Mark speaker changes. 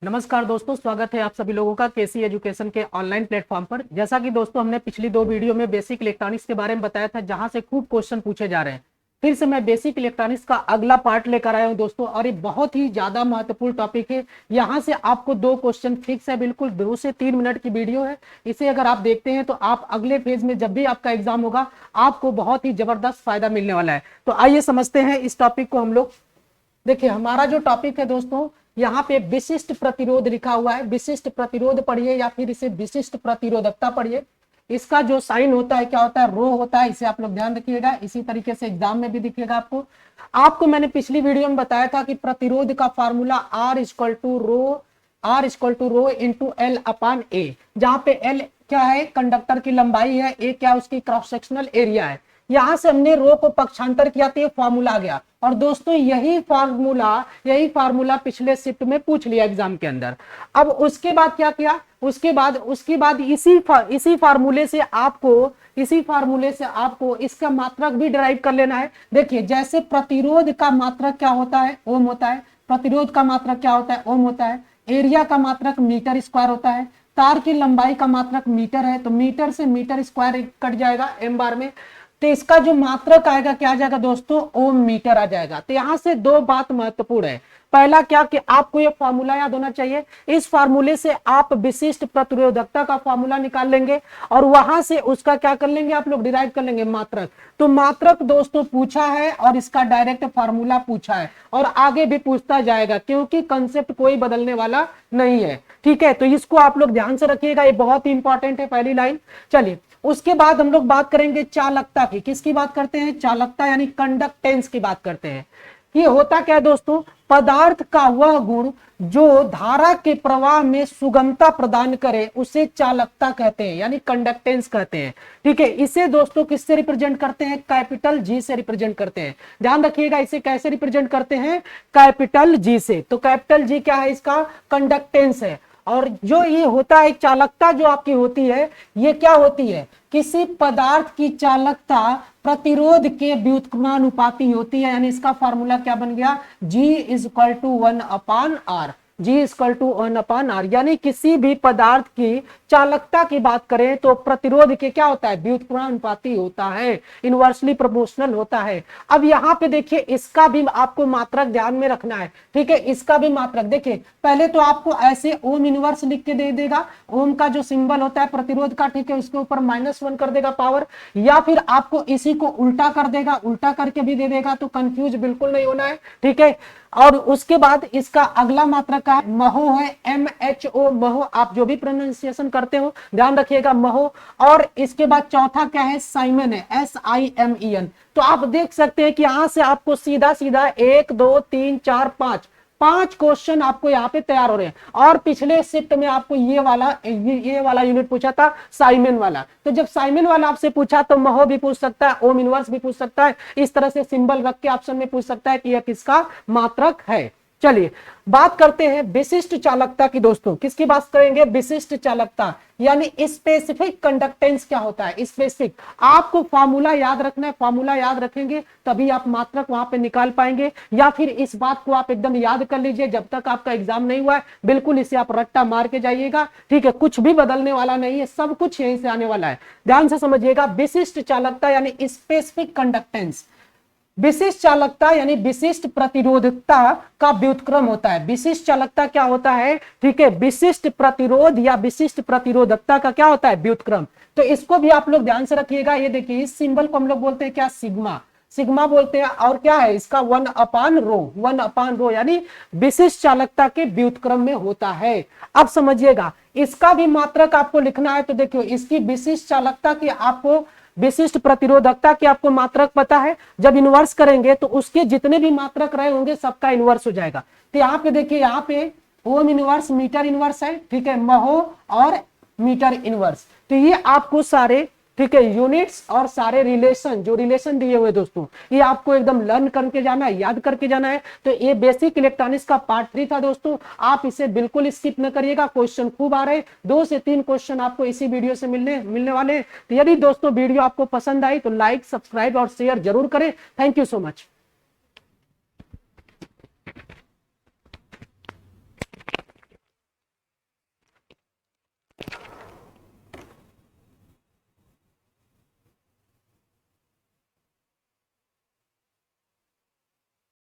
Speaker 1: नमस्कार दोस्तों, स्वागत है आप सभी लोगों का केसी एजुकेशन के ऑनलाइन प्लेटफॉर्म पर। जैसा कि दोस्तों हमने पिछली दो वीडियो में बेसिक इलेक्ट्रॉनिक्स के बारे में बताया था, जहां से खूब क्वेश्चन पूछे जा रहे हैं। फिर से मैं बेसिक इलेक्ट्रॉनिक्स का अगला पार्ट लेकर आया हूं दोस्तों, और ये बहुत ही ज्यादा महत्वपूर्ण टॉपिक है। यहाँ से आपको दो क्वेश्चन फिक्स है, बिल्कुल 2 से 3 मिनट की वीडियो है। इसे अगर आप देखते हैं तो आप अगले फेज में जब भी आपका एग्जाम होगा आपको बहुत ही जबरदस्त फायदा मिलने वाला है। तो आइए समझते हैं इस टॉपिक को हम लोग। देखिए, हमारा जो टॉपिक है दोस्तों, यहाँ पे विशिष्ट प्रतिरोध लिखा हुआ है। विशिष्ट प्रतिरोध पढ़िए या फिर इसे विशिष्ट प्रतिरोधकता पढ़िए। इसका जो साइन होता है क्या होता है, रो होता है। इसे आप लोग ध्यान रखिएगा, इसी तरीके से एग्जाम में भी दिखेगा आपको मैंने पिछली वीडियो में बताया था कि प्रतिरोध का formula R equal to rho into L upon A, जहां पे एल क्या है, कंडक्टर की लंबाई है, ए क्या उसकी क्रॉस सेक्शनल एरिया है। यहां से हमने रो को पक्षांतर किया तो ये फॉर्मूला आ गया। और दोस्तों यही फार्मूला पिछले शिफ्ट में पूछ लिया एग्जाम के अंदर। अब उसके बाद क्या किया, उसके बाद इसी फार्मूले से आपको इसका मात्रक भी डिराइव कर लेना है। देखिए, जैसे प्रतिरोध का मात्रक क्या होता है, ओम होता है। प्रतिरोध का मात्रक क्या होता है, ओम होता है। एरिया का मात्रक मीटर स्क्वायर होता है। तार की लंबाई का मात्रक मीटर है, तो मीटर से मीटर स्क्वायर कट जाएगा एम बार में। तो इसका जो मात्रक आएगा क्या आ जाएगा दोस्तों, ओम मीटर आ जाएगा। तो यहां से दो बात महत्वपूर्ण है। पहला क्या कि आपको ये फार्मूला याद होना चाहिए। इस फार्मूले से आप विशिष्ट प्रतिरोधकता का फार्मूला निकाल लेंगे और वहां से उसका क्या कर लेंगे, आप लोग डिराइव कर लेंगे मात्रक। तो मात्रक दोस्तों पूछा है और इसका डायरेक्ट फार्मूला पूछा है, और आगे भी पूछता जाएगा, क्योंकि कंसेप्ट कोई बदलने वाला नहीं है। ठीक है, तो इसको आप लोग ध्यान से रखिएगा, ये बहुत ही इंपॉर्टेंट है पहली लाइन। चलिए, उसके बाद हम लोग बात करेंगे चालकता की। किसकी बात करते हैं, चालकता यानी कंडक्टेंस की बात करते हैं। ये होता क्या है दोस्तों, पदार्थ का वह गुण जो धारा के प्रवाह में सुगमता प्रदान करे उसे चालकता कहते हैं, यानी कंडक्टेंस कहते हैं। ठीक है, इसे दोस्तों किससे रिप्रेजेंट करते हैं, कैपिटल जी से रिप्रेजेंट करते हैं। ध्यान रखिएगा, इसे कैसे रिप्रेजेंट करते हैं, कैपिटल जी से। तो कैपिटल जी क्या है, इसका कंडक्टेंस है। और जो ये होता है चालकता जो आपकी होती है, ये क्या होती है, किसी पदार्थ की चालकता प्रतिरोध के व्युत्क्रमानुपाती होती है। यानी इसका फार्मूला क्या बन गया, G is equal to 1/R। G is equal to 1/R, यानी किसी भी पदार्थ की चालकता की बात करें तो प्रतिरोध के क्या होता है, व्युत्क्रमानुपाती होता है, इनवर्सली प्रोपोर्शनल होता है। अब यहाँ पे देखिए, इसका भी आपको मात्रक ध्यान में रखना है। ठीक है, इसका भी मात्रक देखिए, पहले तो आपको ऐसे ओम इनवर्स लिख के दे देगा। ओम का जो सिंबल होता है प्रतिरोध का, ठीक है, उसके ऊपर -1 कर देगा पावर, या फिर आपको इसी को उल्टा कर देगा, उल्टा करके भी दे देगा। तो कंफ्यूज बिल्कुल नहीं होना है। ठीक है, और उसके बाद इसका अगला मात्रक का महो है, MHO, महो। आप जो भी प्रोनाउंसिएशन करते हो ध्यान रखिएगा, महो। और इसके बाद चौथा क्या है, साइमन है, SIMEN। तो आप देख सकते हैं कि यहां से आपको सीधा सीधा 1 2 3 4 5 क्वेश्चन आपको यहाँ पे तैयार हो रहे हैं। और पिछले शिफ्ट में आपको ये वाला यूनिट पूछा था, साइमन वाला। तो जब साइमन वाला आपसे पूछा तो महो भी पूछ सकता है, ओम इनवर्स भी पूछ सकता है। इस तरह से सिंबल रख के ऑप्शन में पूछ सकता है कि यह किसका मात्रक है। चलिए, बात करते हैं विशिष्ट चालकता की दोस्तों। किसकी बात करेंगे, विशिष्ट चालकता यानी स्पेसिफिक कंडक्टेंस क्या होता है, स्पेसिफिक। आपको फार्मूला याद रखना है, फार्मूला याद रखेंगे तभी आप मात्रक वहां पे निकाल पाएंगे। या फिर इस बात को आप एकदम याद कर लीजिए, जब तक आपका एग्जाम नहीं हुआ है बिल्कुल इसे आप रट्टा मार के जाइएगा। ठीक है, कुछ भी बदलने वाला नहीं है, सब कुछ यहीं से आने वाला है। ध्यान से समझिएगा, विशिष्ट चालकता यानी स्पेसिफिक कंडक्टेंस। विशिष्ट चालकता यानी विशिष्ट प्रतिरोधकता का व्युत्क्रम होता है। विशिष्ट चालकता क्या होता है, ठीक है, विशिष्ट प्रतिरोध या विशिष्ट प्रतिरोधकता का क्या होता है, व्युत्क्रम। तो इसको भी आप लोग ध्यान से रखिएगा। ये देखिए, इस सिंबल को हम लोग बोलते हैं क्या, सिग्मा बोलते हैं। और क्या है इसका, 1/ρ यानी विशिष्ट चालकता के व्युत्क्रम में होता है। अब समझिएगा, इसका भी मात्रक आपको लिखना है। तो देखियो, इसकी विशिष्ट चालकता की आपको, विशिष्ट प्रतिरोधकता की आपको मात्रक पता है। जब इनवर्स करेंगे तो उसके जितने भी मात्रक रहे होंगे सबका इनवर्स हो जाएगा। तो यहाँ पे देखिए, यहाँ पे ओम इनवर्स, मीटर इनवर्स है, ठीक है, महो और मीटर इनवर्स। तो ये आपको सारे, ठीक है, यूनिट्स और सारे रिलेशन, जो रिलेशन दिए हुए दोस्तों, ये आपको एकदम लर्न करके जाना है, याद करके जाना है। तो ये बेसिक इलेक्ट्रॉनिक्स का पार्ट 3 था दोस्तों। आप इसे बिल्कुल स्किप न करिएगा, क्वेश्चन खूब आ रहे हैं। 2 से 3 क्वेश्चन आपको इसी वीडियो से मिलने वाले हैं। तो यदि दोस्तों वीडियो आपको पसंद आई तो लाइक, सब्सक्राइब और शेयर जरूर करें। Thank you so much.